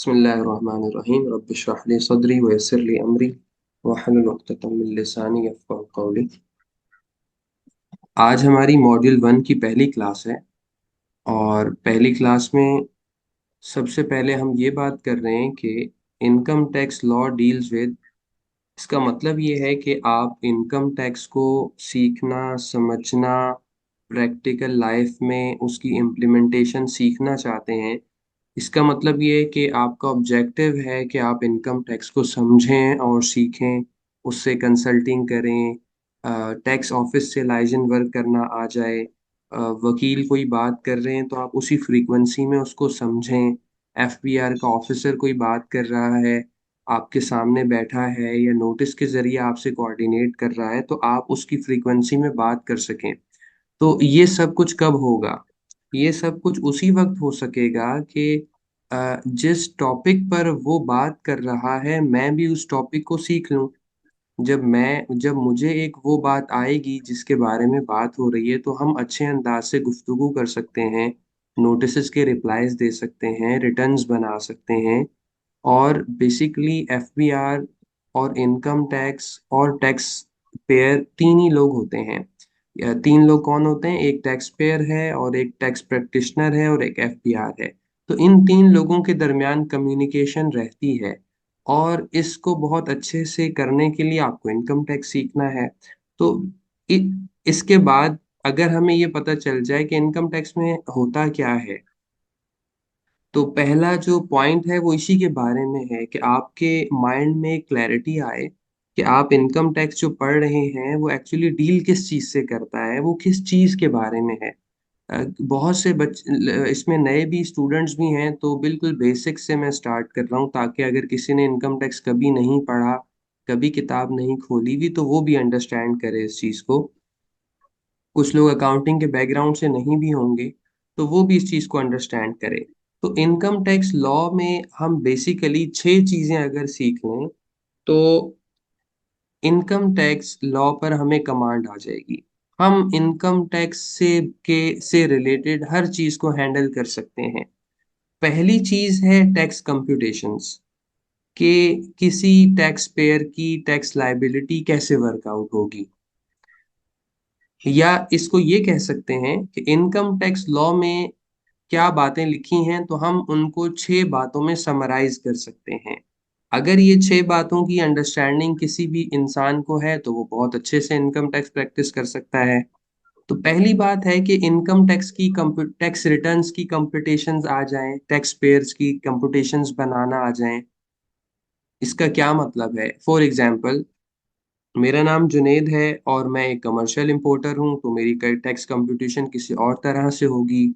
बिस्मिल्लाहिर्रहमानिर्रहीम रब्बि इश्रह ली सदरी वयस्सिर ली अमरी वहलुल उक़्दतम मिन लिसानी यफ़क़हू क़ौली। आज हमारी मॉड्यूल 1 की पहली क्लास है और पहली क्लास में सबसे पहले हम ये बात कर रहे हैं कि income tax law deals with. इसका मतलब ये है कि आप इनकम टैक्स को सीखना, समझना, प्रैक्टिकल लाइफ में उसकी इम्प्लीमेंटेशन सीखना चाहते हैं। इसका मतलब ये है कि आपका ऑब्जेक्टिव है कि आप इनकम टैक्स को समझें और सीखें, उससे कंसल्टिंग करें, टैक्स ऑफिस से लाइजन वर्क करना आ जाए, वकील कोई बात कर रहे हैं तो आप उसी फ्रीक्वेंसी में उसको समझें। एफबीआर का ऑफिसर कोई बात कर रहा है, आपके सामने बैठा है या नोटिस के ज़रिए आपसे कोऑर्डिनेट कर रहा है तो आप उसकी फ्रीक्वेंसी में बात कर सकें। तो ये सब कुछ कब होगा? ये सब कुछ उसी वक़्त हो सकेगा कि जिस टॉपिक पर वो बात कर रहा है, मैं भी उस टॉपिक को सीख लूँ। जब मुझे एक वो बात आएगी जिसके बारे में बात हो रही है, तो हम अच्छे अंदाज़ से गुफ्तगू कर सकते हैं, नोटिसेस के रिप्लाईज़ दे सकते हैं, रिटर्न्स बना सकते हैं और बेसिकली एफबीआर और इनकम टैक्स और टैक्स पेयर 3 ही लोग होते हैं। 3 लोग कौन होते हैं? एक टैक्स पेयर है और एक टैक्स प्रैक्टिशनर है और एक एफबीआर है। तो इन 3 लोगों के दरमियान कम्युनिकेशन रहती है और इसको बहुत अच्छे से करने के लिए आपको इनकम टैक्स सीखना है। तो इ इसके बाद अगर हमें ये पता चल जाए कि इनकम टैक्स में होता क्या है, तो पहला जो पॉइंट है वो इसी के बारे में है कि आपके माइंड में क्लैरिटी आए कि आप इनकम टैक्स जो पढ़ रहे हैं वो एक्चुअली डील किस चीज़ से करता है, वो किस चीज़ के बारे में है। बहुत से इसमें नए भी स्टूडेंट्स भी हैं तो बिल्कुल बेसिक से मैं स्टार्ट कर रहा हूँ ताकि अगर किसी ने इनकम टैक्स कभी नहीं पढ़ा, कभी किताब नहीं खोली हुई तो वो भी अंडरस्टैंड करे इस चीज़ को। कुछ लोग अकाउंटिंग के बैकग्राउंड से नहीं भी होंगे, तो वो भी इस चीज़ को अंडरस्टैंड करें। तो इनकम टैक्स लॉ में हम बेसिकली 6 चीज़ें अगर सीख लें, तो इनकम टैक्स लॉ पर हमें कमांड आ जाएगी। हम इनकम टैक्स से रिलेटेड हर चीज़ को हैंडल कर सकते हैं। पहली चीज़ है टैक्स कंप्यूटेशंस कि किसी टैक्स पेयर की टैक्स लायबिलिटी कैसे वर्कआउट होगी। या इसको ये कह सकते हैं कि इनकम टैक्स लॉ में क्या बातें लिखी हैं तो हम उनको 6 बातों में समराइज़ कर सकते हैं। अगर ये 6 बातों की अंडरस्टैंडिंग किसी भी इंसान को है तो वो बहुत अच्छे से इनकम टैक्स प्रैक्टिस कर सकता है। तो पहली बात है कि इनकम टैक्स रिटर्न्स की कंप्यूटेशंस आ जाएँ, टैक्स पेयर्स की कंप्यूटेशंस बनाना आ जाएँ। इसका क्या मतलब है? फॉर एग्ज़ाम्पल मेरा नाम जुनैद है और मैं एक कमर्शियल इंपोर्टर हूँ, तो मेरी क टैक्स कंप्यूटेशन किसी और तरह से होगी।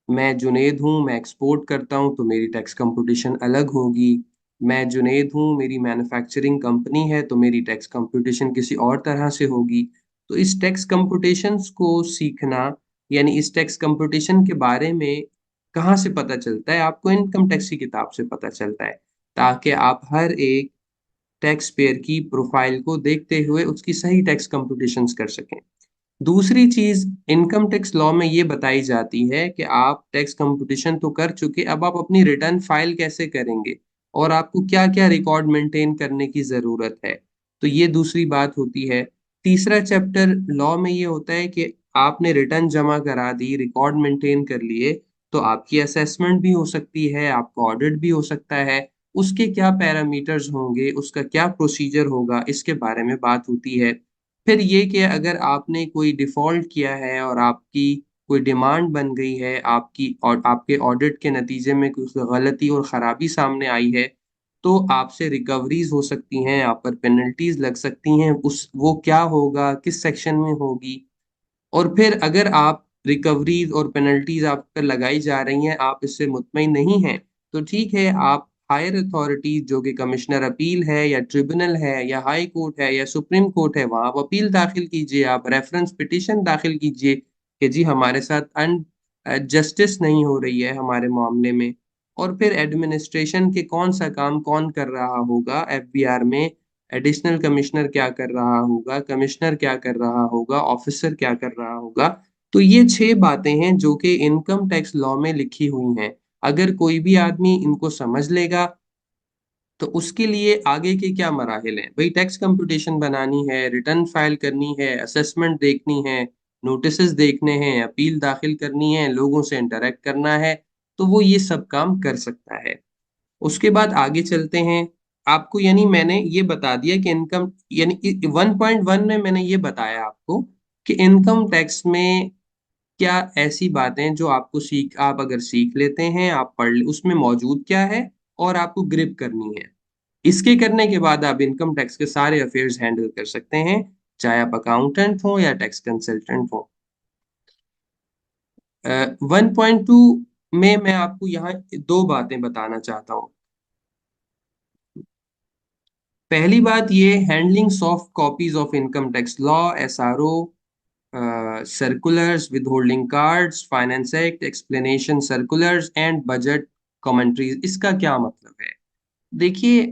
मैं जुनैद हूँ, मैं एक्सपोर्ट करता हूँ, तो मेरी टैक्स कंप्यूटेशन अलग होगी। मैं जुनैद हूँ, मेरी मैन्युफैक्चरिंग कंपनी है, तो मेरी टैक्स कंप्यूटेशन किसी और तरह से होगी। तो इस टैक्स कंप्यूटेशंस को सीखना, यानी इस टैक्स कंप्यूटेशन के बारे में कहाँ से पता चलता है? आपको इनकम टैक्स की किताब से पता चलता है, ताकि आप हर एक टैक्स पेयर की प्रोफाइल को देखते हुए उसकी सही टैक्स कंप्यूटेशंस कर सकें। दूसरी चीज़ इनकम टैक्स लॉ में ये बताई जाती है कि आप टैक्स कंप्यूटेशन तो कर चुके, अब आप अपनी रिटर्न फाइल कैसे करेंगे और आपको क्या-क्या रिकॉर्ड मेंटेन करने की ज़रूरत है। तो ये दूसरी बात होती है। तीसरा चैप्टर लॉ में ये होता है कि आपने रिटर्न जमा करा दी, रिकॉर्ड मेंटेन कर लिए, तो आपकी असेसमेंट भी हो सकती है, आपका ऑडिट भी हो सकता है। उसके क्या पैरामीटर्स होंगे, उसका क्या प्रोसीजर होगा, इसके बारे में बात होती है। फिर ये कि अगर आपने कोई डिफ़ॉल्ट किया है और आपकी कोई डिमांड बन गई है, आपकी और आपके ऑडिट के नतीजे में कुछ गलती और ख़राबी सामने आई है, तो आपसे रिकवरीज़ हो सकती हैं, आप पर पेनल्टीज़ लग सकती हैं, उस वो क्या होगा, किस सेक्शन में होगी? और फिर अगर आप रिकवरीज़ और पेनल्टीज़ आप पर लगाई जा रही हैं, आप इससे मुतमईन नहीं हैं, तो ठीक है, आप हायर अथॉरिटी जो कि कमिश्नर अपील है या ट्रिब्यूनल है या हाई कोर्ट है या सुप्रीम कोर्ट है, वहाँ आप अपील दाखिल कीजिए, आप रेफ़रेंस पिटीशन दाखिल कीजिए कि जी हमारे साथ जस्टिस नहीं हो रही है हमारे मामले में। और फिर एडमिनिस्ट्रेशन के कौन-सा काम कौन कर रहा होगा एफबीआर में, एडिशनल कमिश्नर क्या कर रहा होगा, कमिश्नर क्या कर रहा होगा, ऑफ़िसर क्या कर रहा होगा। तो ये 6 बातें हैं जो कि इनकम टैक्स लॉ में लिखी हुई हैं। अगर कोई भी आदमी इनको समझ लेगा तो उसके लिए आगे के क्या मराहिल हैं भाई, टैक्स कंप्यूटेशन बनानी है, रिटर्न फाइल करनी है, असेसमेंट देखनी है, नोटिसेस देखने हैं, अपील दाखिल करनी है, लोगों से इंटरेक्ट करना है, तो वो ये सब काम कर सकता है। उसके बाद आगे चलते हैं। आपको यानी मैंने ये बता दिया कि इनकम यानी 1.1 में मैंने ये बताया आपको कि इनकम टैक्स में क्या ऐसी बातें जो आपको आप अगर सीख लेते हैं, आप उसमें मौजूद क्या है और आपको ग्रिप करनी है। इसके करने के बाद आप इनकम टैक्स के सारे अफेयर्स हैंडल कर सकते हैं, चाहे आप अकाउंटेंट हो या टैक्स कंसल्टेंट हो। 1.2 में मैं आपको यहाँ दो बातें बताना चाहता हूँ। पहली बात ये, handling soft copies of income tax law, SRO, circulars, withholding cards, finance act, explanation circulars and budget commentaries. इसका क्या मतलब है? देखिए,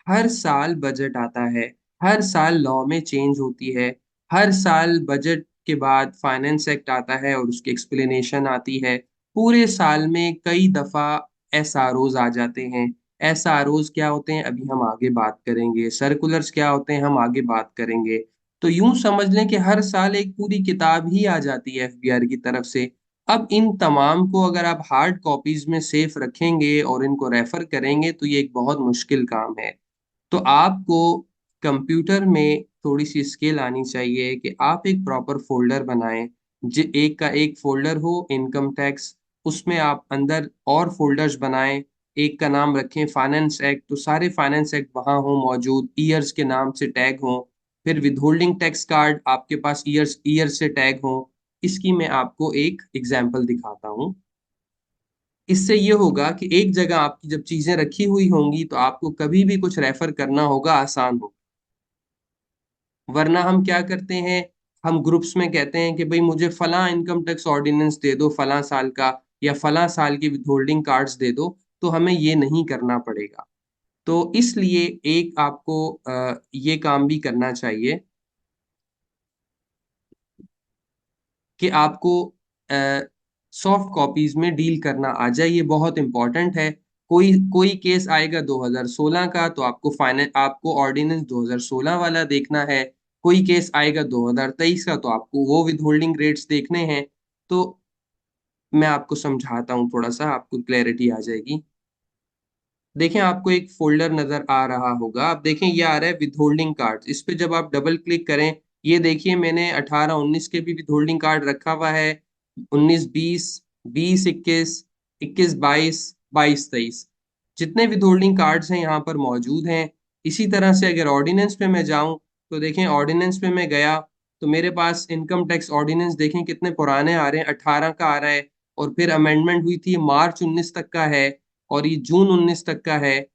हर साल बजट आता है, हर साल लॉ में चेंज होती है, हर साल बजट के बाद फाइनेंस एक्ट आता है और उसकी एक्सप्लेनेशन आती है। पूरे साल में कई दफा एसआरओज आ जाते हैं। एसआरओज क्या होते हैं अभी हम आगे बात करेंगे, सर्कुलर्स क्या होते हैं हम आगे बात करेंगे। तो यूं समझ लें कि हर साल एक पूरी किताब ही आ जाती है एफबीआर की तरफ से। अब इन तमाम को अगर आप हार्ड कॉपीज में सेफ रखेंगे और इनको रेफर करेंगे तो ये एक बहुत मुश्किल काम है। तो आपको कंप्यूटर में थोड़ी सी स्किल आनी चाहिए कि आप एक प्रॉपर फोल्डर बनाएं। एक का एक फोल्डर हो इनकम टैक्स, उसमें आप अंदर और फोल्डर्स बनाएं। एक का नाम रखें फाइनेंस एक्ट, तो सारे फाइनेंस एक्ट वहां हो मौजूद, ईयर्स के नाम से टैग हो। फिर विदहोल्डिंग टैक्स कार्ड आपके पास ईयर्स ईयर से टैग हो। इसकी मैं आपको एक एग्जांपल दिखाता हूँ। इससे ये होगा कि एक जगह आपकी जब चीजें रखी हुई होंगी तो आपको कभी भी कुछ रेफर करना होगा आसान हो। वरना हम क्या करते हैं, हम ग्रुप्स में कहते हैं कि भाई मुझे फलां इनकम टैक्स ऑर्डिनेंस दे दो फलां साल का, या फलां साल की विथहोल्डिंग कार्ड्स दे दो, तो हमें ये नहीं करना पड़ेगा। तो इसलिए एक आपको ये काम भी करना चाहिए कि आपको सॉफ्ट कॉपीज में डील करना आ जाए, ये बहुत इंपॉर्टेंट है। कोई कोई केस आएगा 2016 का तो आपको ऑर्डिनेंस 2016 वाला देखना है। कोई केस आएगा 2023 का तो आपको वो विदहोल्डिंग रेट्स देखने हैं। तो मैं आपको समझाता हूँ, थोड़ा सा आपको क्लैरिटी आ जाएगी। देखें, आपको एक फोल्डर नजर आ रहा होगा, आप देखें ये आ रहा है विथहोल्डिंग कार्ड। इस पे जब आप डबल क्लिक करें, ये देखिए मैंने 18-19 के भी विथहोल्डिंग कार्ड रखा हुआ है, 19-20, 20-21, 21-22, 22-23, जितने विथहोल्डिंग कार्ड्स हैं यहाँ पर मौजूद हैं। इसी तरह से अगर ऑर्डिनेंस पे मैं जाऊं तो देखें, ऑर्डिनेंस पे मैं गया तो मेरे पास इनकम टैक्स ऑर्डिनेंस देखें कितने पुराने आ रहे हैं, 18 का आ रहा है, और फिर अमेंडमेंट हुई थी मार्च 19 तक का है, और ये जून 19 तक का है,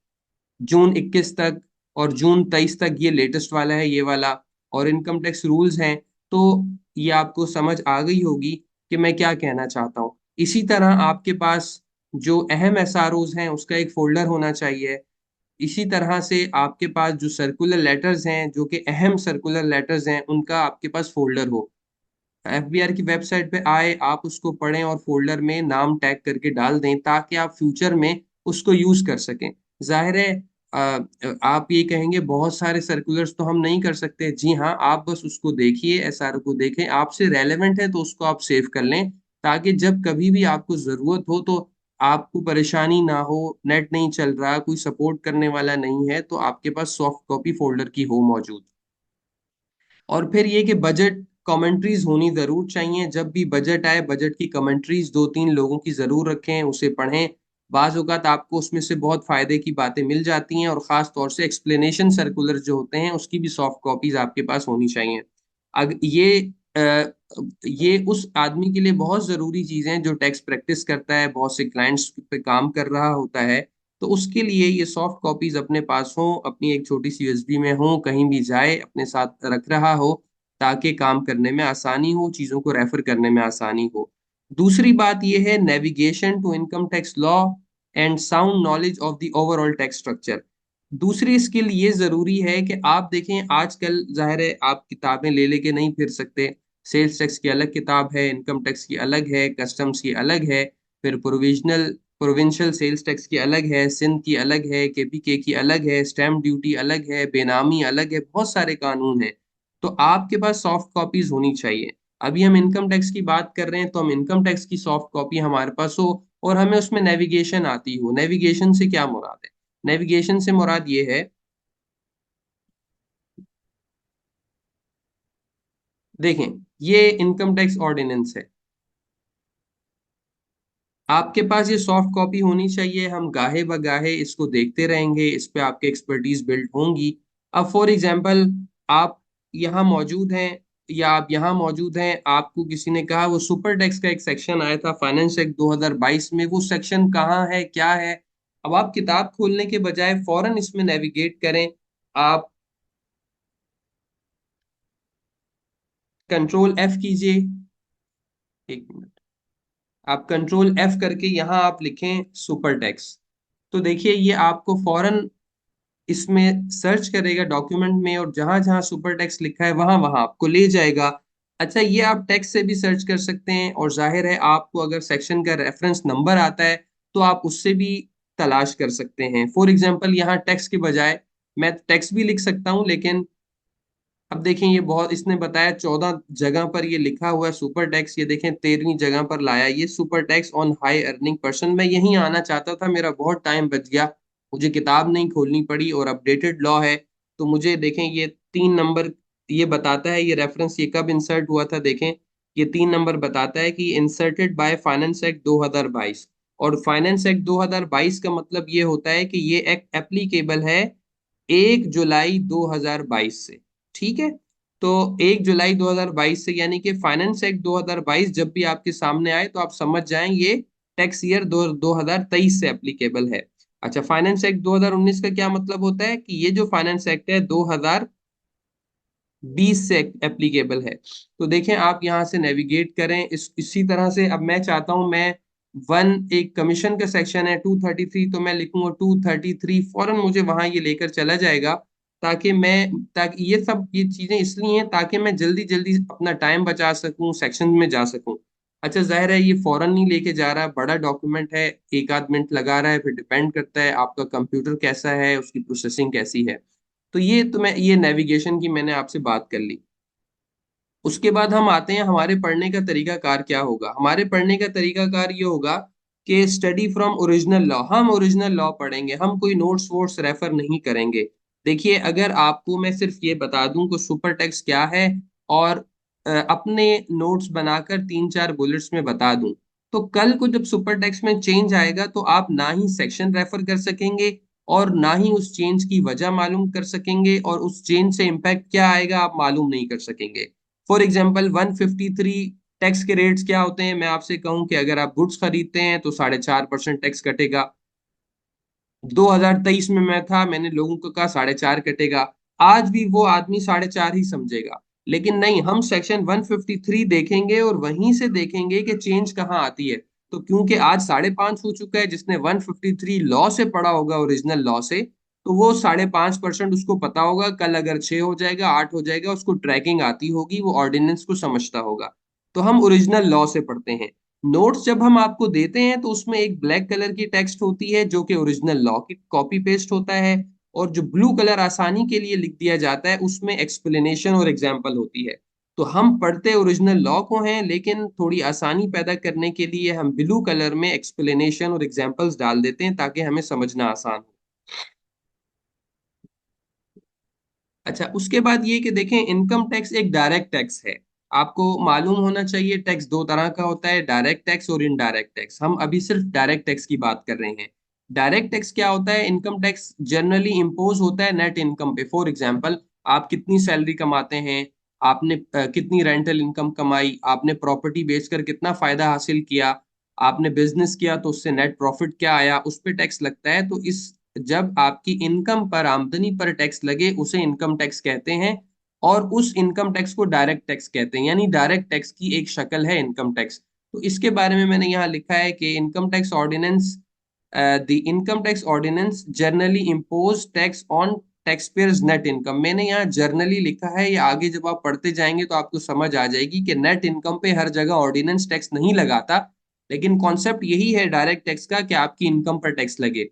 जून 21 तक, और जून 23 तक ये लेटेस्ट वाला है, ये वाला। और इनकम टैक्स रूल्स हैं। तो ये आपको समझ आ गई होगी कि मैं क्या कहना चाहता हूँ। इसी तरह आपके पास जो अहम एसआरओज हैं उसका एक फोल्डर होना चाहिए। इसी तरह से आपके पास जो सर्कुलर लेटर्स हैं, जो कि अहम सर्कुलर लेटर्स हैं, उनका आपके पास फोल्डर हो। एफबीआर की वेबसाइट पे आए, आप उसको पढ़ें और फोल्डर में नाम टैग करके डाल दें ताकि आप फ्यूचर में उसको यूज कर सकें। जाहिर है, आप ये कहेंगे बहुत सारे सर्कुलर्स तो हम नहीं कर सकते। जी हाँ, आप बस उसको देखिए, एसआर को देखें, आपसे रेलेवेंट है तो उसको आप सेव कर लें, ताकि जब कभी भी आपको जरूरत हो तो आपको परेशानी ना हो। नेट नहीं चल रहा, कोई सपोर्ट करने वाला नहीं है, तो आपके पास सॉफ्ट कॉपी फोल्डर की हो मौजूद। और फिर ये कि बजट कमेंट्रीज होनी जरूर चाहिए। जब भी बजट आए, बजट की कमेंट्रीज 2-3 लोगों की जरूर रखें, उसे पढ़ें। बाज औक़ात आपको उसमें से बहुत फायदे की बातें मिल जाती हैं, और खास तौर से एक्सप्लेनेशन सर्कुलर जो होते हैं उसकी भी सॉफ्ट कॉपीज आपके पास होनी चाहिए। अग ये उस आदमी के लिए बहुत जरूरी चीजें हैं जो टैक्स प्रैक्टिस करता है, बहुत से क्लाइंट्स पे काम कर रहा होता है। तो उसके लिए ये सॉफ्ट कॉपीज अपने पास हो, अपनी एक छोटी सी यूएसबी में हो, कहीं भी जाए अपने साथ रख रहा हो, ताकि काम करने में आसानी हो, चीजों को रेफर करने में आसानी हो। दूसरी बात यह है, navigation to income tax law and sound knowledge of the overall tax structure. दूसरी स्किल ये जरूरी है कि आप देखें, आजकल जाहिर है आप किताबें ले लेके नहीं फिर सकते। सेल्स टैक्स की अलग किताब है, इनकम टैक्स की अलग है, कस्टम्स की अलग है, फिर प्रोविजनल प्रोविंशियल सेल्स टैक्स की अलग है, सिंध की अलग है, केपीके की अलग है, स्टैम्प ड्यूटी अलग है, बेनामी अलग है, बहुत सारे कानून हैं। तो आपके पास सॉफ्ट कॉपीज होनी चाहिए। अभी हम इनकम टैक्स की बात कर रहे हैं, तो हम इनकम टैक्स की सॉफ्ट कॉपी हमारे पास हो और हमें उसमें नेविगेशन आती हो। नेविगेशन से क्या मुराद है? नेविगेशन से मुराद ये है, देखें, ये इनकम टैक्स ऑर्डिनेंस है, आपके पास ये सॉफ्ट कॉपी होनी चाहिए। हम गाहे बगाहे इसको देखते रहेंगे, इस पे आपके एक्सपर्टीज बिल्ड होंगी। अब फॉर एग्जांपल, आप यहाँ मौजूद हैं या आप यहाँ मौजूद हैं, आपको किसी ने कहा वो सुपर टैक्स का एक सेक्शन आया था फाइनेंस एक्ट 2022 में, वो सेक्शन कहाँ है, क्या है। अब आप किताब खोलने के बजाय फौरन इसमें नेविगेट करें। आप कंट्रोल एफ कीजिए, एक मिनट, आप कंट्रोल एफ करके यहाँ आप लिखें सुपर टैक्स। तो देखिए ये आपको फौरन इसमें सर्च करेगा डॉक्यूमेंट में, और जहां जहां सुपर टैक्स लिखा है वहां वहां आपको ले जाएगा। अच्छा, ये आप टैक्स से भी सर्च कर सकते हैं, और जाहिर है आपको अगर सेक्शन का रेफरेंस नंबर आता है तो आप उससे भी तलाश कर सकते हैं। फॉर एग्जांपल, यहाँ टैक्स के बजाय मैं टैक्स भी लिख सकता हूँ, लेकिन अब देखें ये बहुत, इसने बताया 14 जगह पर ये लिखा हुआ है सुपर टैक्स, ये देखें 13वीं जगह पर लाया ये super tax on high earning person. मैं यहीं आना चाहता था, मेरा बहुत टाइम बच गया, मुझे किताब नहीं खोलनी पड़ी, और अपडेटेड लॉ है। तो मुझे देखें ये 3 नंबर ये बताता है, ये रेफरेंस ये कब इंसर्ट हुआ था, देखें ये 3 नंबर बताता है कि इंसर्टेड बाय फाइनेंस एक्ट 2022। और फाइनेंस एक्ट 2022 का मतलब ये होता है कि ये एक्ट एप्लीकेबल है 1 जुलाई 2022 से। ठीक है, तो 1 जुलाई 2022 से, यानी कि फाइनेंस एक्ट 2022 जब भी आपके सामने आए तो आप समझ जाएं ये टैक्स ईयर 2023 से एप्लीकेबल है। अच्छा, फाइनेंस एक्ट 2019 का क्या मतलब होता है कि ये जो फाइनेंस एक्ट है 2020 से एप्लीकेबल है। तो देखें, आप यहाँ से नेविगेट करें, इसी तरह से अब मैं चाहता हूं, मैं वन एक कमीशन का सेक्शन है 233, तो मैं लिखूंगा 233, फौरन मुझे वहां ये लेकर चला जाएगा। ताकि ये चीजें इसलिए हैं ताकि मैं जल्दी जल्दी अपना टाइम बचा सकूं, सेक्शन में जा सकूं। अच्छा, जाहिर है ये फौरन नहीं लेके जा रहा, बड़ा डॉक्यूमेंट है, एक आध मिनट लगा रहा है, फिर डिपेंड करता है आपका कंप्यूटर कैसा है, उसकी प्रोसेसिंग कैसी है। तो ये नेविगेशन की मैंने आपसे बात कर ली। उसके बाद हम आते हैं, हमारे पढ़ने का तरीका कार क्या होगा। हमारे पढ़ने का तरीका कार ये होगा कि स्टडी फ्रॉम ओरिजिनल लॉ, हम ओरिजिनल लॉ पढ़ेंगे, हम कोई नोट्स वोट्स रेफर नहीं करेंगे। देखिए, अगर आपको मैं सिर्फ ये बता दूं कि सुपर टैक्स क्या है, और अपने नोट्स बनाकर 3 4 बुलेट्स में बता दूं, तो कल को जब सुपर टैक्स में चेंज आएगा तो आप ना ही सेक्शन रेफर कर सकेंगे, और ना ही उस चेंज की वजह मालूम कर सकेंगे, और उस चेंज से इम्पैक्ट क्या आएगा आप मालूम नहीं कर सकेंगे। फॉर एग्जाम्पल 153 टैक्स के रेट्स क्या होते हैं, मैं आपसे कहूं कि अगर आप गुड्स खरीदते हैं तो 4.5% टैक्स कटेगा। 2023 में मैं था, मैंने लोगों को कहा 4.5 कटेगा, आज भी वो आदमी 4.5 ही समझेगा। लेकिन नहीं, हम सेक्शन 153 देखेंगे और वहीं से देखेंगे कि चेंज कहाँ आती है। तो क्योंकि आज 5.5 हो चुका है, जिसने 153 लॉ से पढ़ा होगा, ओरिजिनल लॉ से, तो वो 5.5% उसको पता होगा, कल अगर 6 हो जाएगा, 8 हो जाएगा, उसको ट्रैकिंग आती होगी, वो ऑर्डिनेंस को समझता होगा। तो हम ओरिजिनल लॉ से पढ़ते हैं। नोट्स जब हम आपको देते हैं तो उसमें एक ब्लैक कलर की टेक्स्ट होती है जो कि ओरिजिनल लॉ की कॉपी पेस्ट होता है, और जो ब्लू कलर आसानी के लिए लिख दिया जाता है उसमें एक्सप्लेनेशन और एग्जाम्पल होती है। तो हम पढ़ते ओरिजिनल लॉ को हैं, लेकिन थोड़ी आसानी पैदा करने के लिए हम ब्लू कलर में एक्सप्लेनेशन और एग्जाम्पल्स डाल देते हैं ताकि हमें समझना आसान हो। अच्छा, उसके बाद ये कि देखें, इनकम टैक्स एक डायरेक्ट टैक्स है। आपको मालूम होना चाहिए टैक्स 2 तरह का होता है, डायरेक्ट टैक्स और इनडायरेक्ट टैक्स। हम अभी सिर्फ डायरेक्ट टैक्स की बात कर रहे हैं। डायरेक्ट टैक्स क्या होता है? इनकम टैक्स जनरली इम्पोज होता है नेट इनकम पे। फॉर एग्जाम्पल, आप कितनी सैलरी कमाते हैं, आपने कितनी रेंटल इनकम कमाई, आपने प्रॉपर्टी बेचकर कितना फायदा हासिल किया, आपने बिजनेस किया तो उससे नेट प्रॉफिट क्या आया, उस पर टैक्स लगता है। तो इस जब आपकी इनकम पर, आमदनी पर टैक्स लगे उसे इनकम टैक्स कहते हैं, और उस इनकम टैक्स को डायरेक्ट टैक्स कहते हैं, यानी डायरेक्ट टैक्स की एक शक्ल है इनकम टैक्स। तो इसके बारे में मैंने यहाँ लिखा है कि income tax ordinance, the income tax ordinance generally impose tax on tax payers net income. मैंने यहाँ जर्नली लिखा है, ये आगे जब आप पढ़ते जाएंगे तो आपको समझ आ जाएगी कि नेट इनकम पे हर जगह ऑर्डिनेंस टैक्स नहीं लगाता, लेकिन कॉन्सेप्ट यही है डायरेक्ट टैक्स का कि आपकी इनकम पर टैक्स लगे।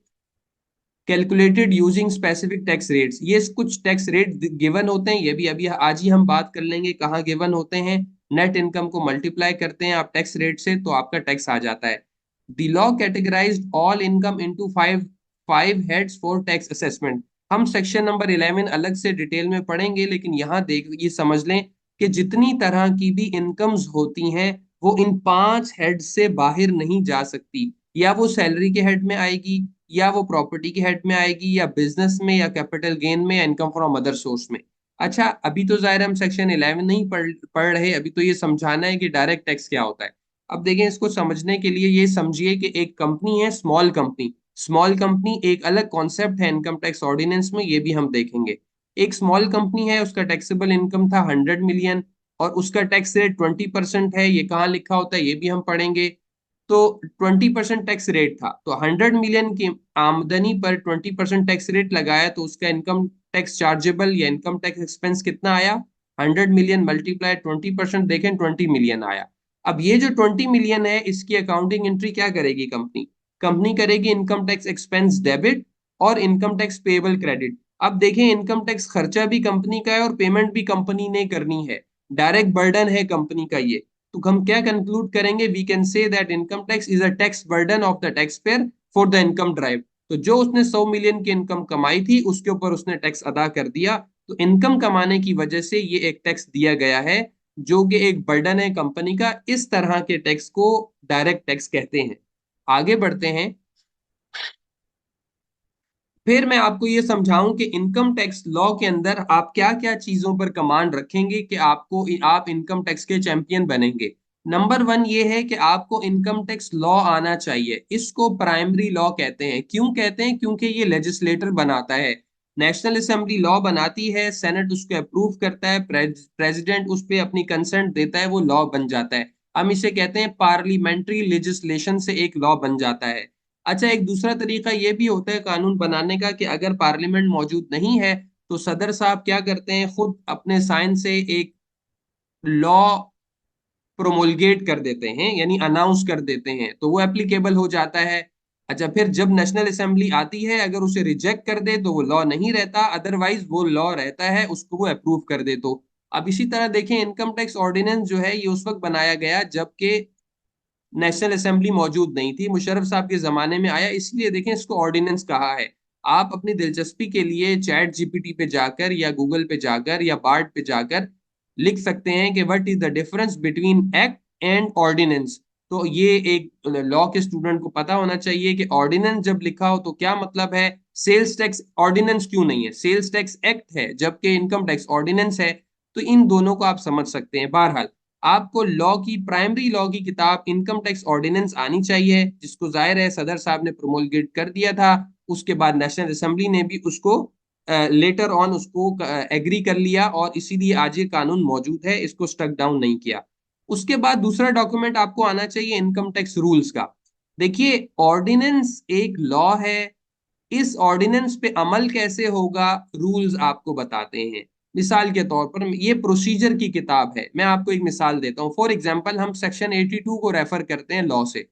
Calculated using specific tax rates, ये कुछ टैक्स रेट गिवन होते हैं, ये भी अभी आज ही हम बात कर लेंगे कहाँ गिवन होते हैं। नेट इनकम को मल्टीप्लाई करते हैं आप टैक्स रेट से तो आपका टैक्स आ जाता है। The law categorised all income into five five heads for tax assessment. हम सेक्शन नंबर 11 अलग से डिटेल में पढ़ेंगे, लेकिन यहाँ देख ये समझ लें कि जितनी तरह की भी इनकम्स होती हैं वो इन 5 हेड से बाहर नहीं जा सकती। या वो सैलरी के हेड में आएगी, या वो प्रॉपर्टी के हेड में आएगी, या बिजनेस में, या कैपिटल गेन में, या इनकम फ्रॉम अदर सोर्स में। अच्छा, अभी तो जाहिर है हम सेक्शन 11 नहीं पढ़ रहे, अभी तो ये समझाना है कि डायरेक्ट टैक्स क्या होता है। अब देखें, इसको समझने के लिए ये समझिए कि एक कंपनी है स्मॉल कंपनी। स्मॉल कंपनी एक अलग कॉन्सेप्ट है इनकम टैक्स ऑर्डिनेंस में, ये भी हम देखेंगे। एक स्मॉल कंपनी है, उसका टैक्सेबल इनकम था 100 मिलियन, और उसका टैक्स रेट 20% है। ये कहाँ लिखा होता है ये भी हम पढ़ेंगे। तो 20% टैक्स रेट था, तो 100 मिलियन की आमदनी पर 20% टैक्स रेट लगाया तो उसका इनकम टैक्स चार्जेबल या इनकम टैक्स एक्सपेंस कितना आया? 100 मिलियन मल्टीप्लाई 20%, देखें 20 मिलियन आया। अब ये जो 20 मिलियन है इसकी अकाउंटिंग एंट्री क्या करेगी कंपनी? कंपनी करेगी इनकम टैक्स एक्सपेंस डेबिट और इनकम टैक्स पेबल क्रेडिट। अब देखें, इनकम टैक्स खर्चा भी कंपनी का है और पेमेंट भी कंपनी ने करनी है। डायरेक्ट बर्डन है कंपनी का ये। तो हम क्या कंक्लूड करेंगे? We can say that income tax is a tax burden of the tax payer for the income drive. तो जो उसने 100 मिलियन की इनकम कमाई थी उसके ऊपर उसने टैक्स अदा कर दिया। तो इनकम कमाने की वजह से ये एक टैक्स दिया गया है, जो कि एक बर्डन है कंपनी का। इस तरह के टैक्स को डायरेक्ट टैक्स कहते हैं। आगे बढ़ते हैं। फिर मैं आपको ये समझाऊं कि इनकम टैक्स लॉ के अंदर आप क्या क्या चीजों पर कमांड रखेंगे कि आप इनकम टैक्स के चैंपियन बनेंगे। नंबर 1 ये है कि आपको इनकम टैक्स लॉ आना चाहिए। इसको प्राइमरी लॉ कहते हैं। क्यों कहते हैं? क्योंकि ये लेजिस्लेटर बनाता है। नेशनल असेंबली लॉ बनाती है, सेनेट उसको अप्रूव करता है, प्रेसिडेंट उस पर अपनी कंसेंट देता है, वो लॉ बन जाता है। हम इसे कहते हैं पार्लियामेंट्री लेजिस्लेशन से एक लॉ बन जाता है। अच्छा, एक दूसरा तरीका ये भी होता है कानून बनाने का कि अगर पार्लियामेंट मौजूद नहीं है तो सदर साहब क्या करते हैं, खुद अपने साइन से एक लॉ प्रोमोलगेट कर देते हैं, यानी अनाउंस कर देते हैं, तो वो एप्लीकेबल हो जाता है। अच्छा, फिर जब नेशनल असेंबली आती है अगर उसे रिजेक्ट कर दे तो वो लॉ नहीं रहता, अदरवाइज वो लॉ रहता है, उसको वो अप्रूव कर दे तो। अब इसी तरह देखें, इनकम टैक्स ऑर्डिनेंस जो है ये उस वक्त बनाया गया जबकि नेशनल असेंबली मौजूद नहीं थी, मुशर्रफ साहब के जमाने में आया, इसलिए देखें इसको ऑर्डिनेंस कहा है। आप अपनी दिलचस्पी के लिए चैट जीपीटी पे जाकर या गूगल पे जाकर या बार्ड पे जाकर लिख सकते हैं कि what is the difference between act and ordinance. तो ये एक लॉ के स्टूडेंट को पता होना चाहिए कि ऑर्डिनेंस जब लिखा हो तो क्या मतलब है। सेल्स टैक्स ऑर्डिनेंस क्यों नहीं है, सेल्स टैक्स एक्ट है जबकि इनकम टैक्स ऑर्डिनेंस है। तो इन दोनों को आप समझ सकते हैं। बहरहाल, आपको लॉ की प्राइमरी लॉ की किताब इनकम टैक्स ऑर्डिनेंस आनी चाहिए, जिसको जाहिर है सदर साहब ने प्रोमोलगेट कर दिया था। उसके बाद नेशनल असेंबली ने भी उसको लेटर ऑन उसको एग्री कर लिया, और इसीलिए आज ये कानून मौजूद है, इसको स्टक डाउन नहीं किया। उसके बाद दूसरा डॉक्यूमेंट आपको आना चाहिए इनकम टैक्स रूल्स का। देखिए, ऑर्डिनेंस एक लॉ है, इस ऑर्डिनेंस पे अमल कैसे होगा रूल्स आपको बताते हैं। मिसाल के तौर पर ये प्रोसीजर की किताब है, मैं आपको एक मिसाल देता हूँ। फॉर एग्जांपल, हम सेक्शन 82 को रेफर करते हैं लॉ से।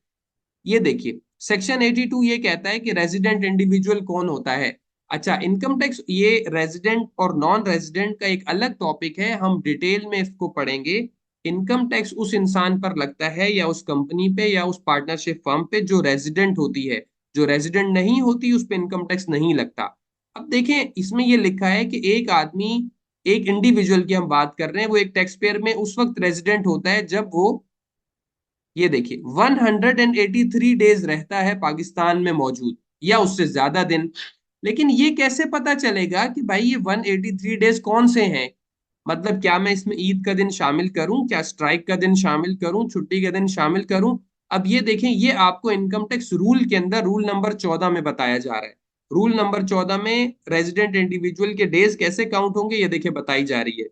ये देखिए, सेक्शन 82 ये कहता है कि रेजिडेंट इंडिविजुअल कौन होता है। अच्छा, इनकम टैक्स ये रेजिडेंट और नॉन रेजिडेंट का एक अलग टॉपिक है, हम डिटेल में इसको पढ़ेंगे। इनकम टैक्स उस इंसान पर लगता है या उस कंपनी पे या उस पार्टनरशिप फर्म पे जो रेजिडेंट होती है। जो रेजिडेंट नहीं होती उस पे इनकम टैक्स नहीं लगता। अब देखें, इसमें ये लिखा है कि एक आदमी, एक इंडिविजुअल की हम बात कर रहे हैं, वो एक टैक्स पेयर में उस वक्त रेजिडेंट होता है जब वो, ये देखिए, 183 डेज रहता है पाकिस्तान में मौजूद, या उससे ज्यादा दिन। लेकिन ये कैसे पता चलेगा कि भाई ये 183 डेज कौन से हैं? मतलब क्या मैं इसमें ईद का दिन शामिल करूं, क्या स्ट्राइक का दिन शामिल करूं, छुट्टी का दिन शामिल करूं? अब ये देखें, ये आपको इनकम टैक्स रूल के अंदर रूल नंबर 14 में बताया जा रहा है। रूल नंबर 14 में रेजिडेंट इंडिविजुअल के डेज कैसे काउंट होंगे ये देखिए बताई जा रही है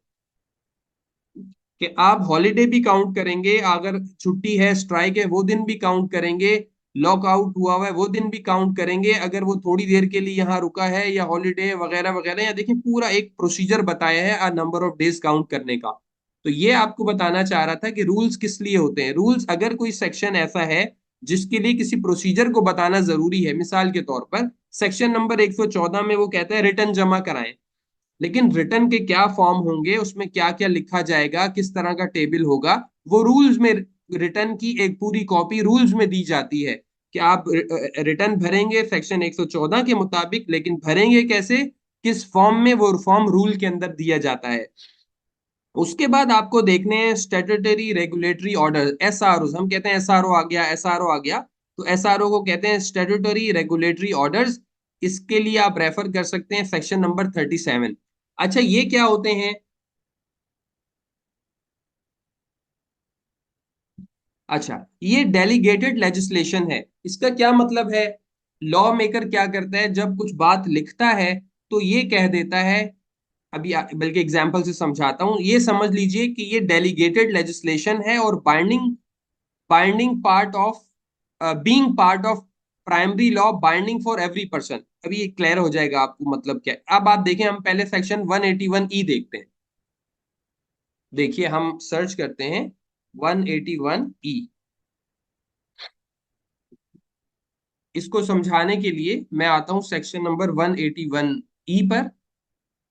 कि आप हॉलीडे भी काउंट करेंगे, अगर छुट्टी है, स्ट्राइक है, वो दिन भी काउंट करेंगे, लॉकआउट हुआ हुआ है वो दिन भी काउंट करेंगे, अगर वो थोड़ी देर के लिए यहाँ रुका है या हॉलीडे वगैरह वगैरह। या देखिए, पूरा एक प्रोसीजर बताया है नंबर ऑफ डेज काउंट करने का। तो ये आपको बताना चाह रहा था कि रूल्स किस लिए होते हैं। रूल्स, अगर कोई सेक्शन ऐसा है जिसके लिए किसी प्रोसीजर को बताना जरूरी है, मिसाल के तौर पर सेक्शन नंबर 114 में वो कहता है रिटर्न जमा कराएं, लेकिन रिटर्न के क्या फॉर्म होंगे, उसमें क्या क्या लिखा जाएगा, किस तरह का टेबल होगा, वो रूल्स में, रिटर्न की एक पूरी कॉपी रूल्स में दी जाती है कि आप रिटर्न भरेंगे सेक्शन 114 के मुताबिक, लेकिन भरेंगे कैसे, किस फॉर्म में, वो फॉर्म रूल के अंदर दिया जाता है। उसके बाद आपको देखने हैं स्टेटूटरी रेगुलेटरी ऑर्डर, एसआरओ, हम कहते हैं एसआरओ आ गया, एसआरओ आ गया, तो एसआरओ को कहते हैं स्टेटूटरी रेगुलेटरी ऑर्डर्स। इसके लिए आप रेफर कर सकते हैं सेक्शन नंबर 37। अच्छा, ये क्या होते हैं? अच्छा, ये डेलीगेटेड लेजिस्लेशन है। इसका क्या मतलब है? लॉ मेकर क्या करता है, जब कुछ बात लिखता है तो ये कह देता है, अभी बल्कि एग्जाम्पल से समझाता हूं, ये समझ लीजिए कि ये डेलीगेटेड लेजिस्लेशन है और binding, binding part of, being part of primary law, binding for every person. अभी ये क्लियर हो जाएगा आपको मतलब क्या है। अब आप देखें, हम पहले सेक्शन 181 ई देखते हैं। देखिए, हम सर्च करते हैं 181 ई। इसको समझाने के लिए मैं आता हूं सेक्शन नंबर 181 ई पर,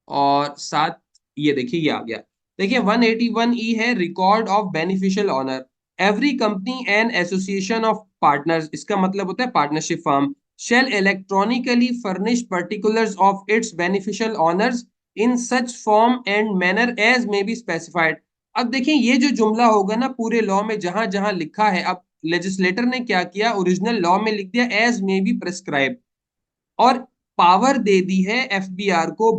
और साथ ये देखिए ये आ गया। देखिए 181 ई है record of beneficial owner. Every company and association of partners, इसका मतलब होता है partnership firm, shall electronically furnish particulars of its beneficial owners in such form and manner as may be specified. अब देखिए ये जो जुमला होगा ना पूरे लॉ में जहां जहां लिखा है, अब लेजिस्लेटर ने क्या किया, ओरिजिनल लॉ में लिख दिया एज मे बी प्रेस्क्राइब, और पावर दे दी है एफबीआर को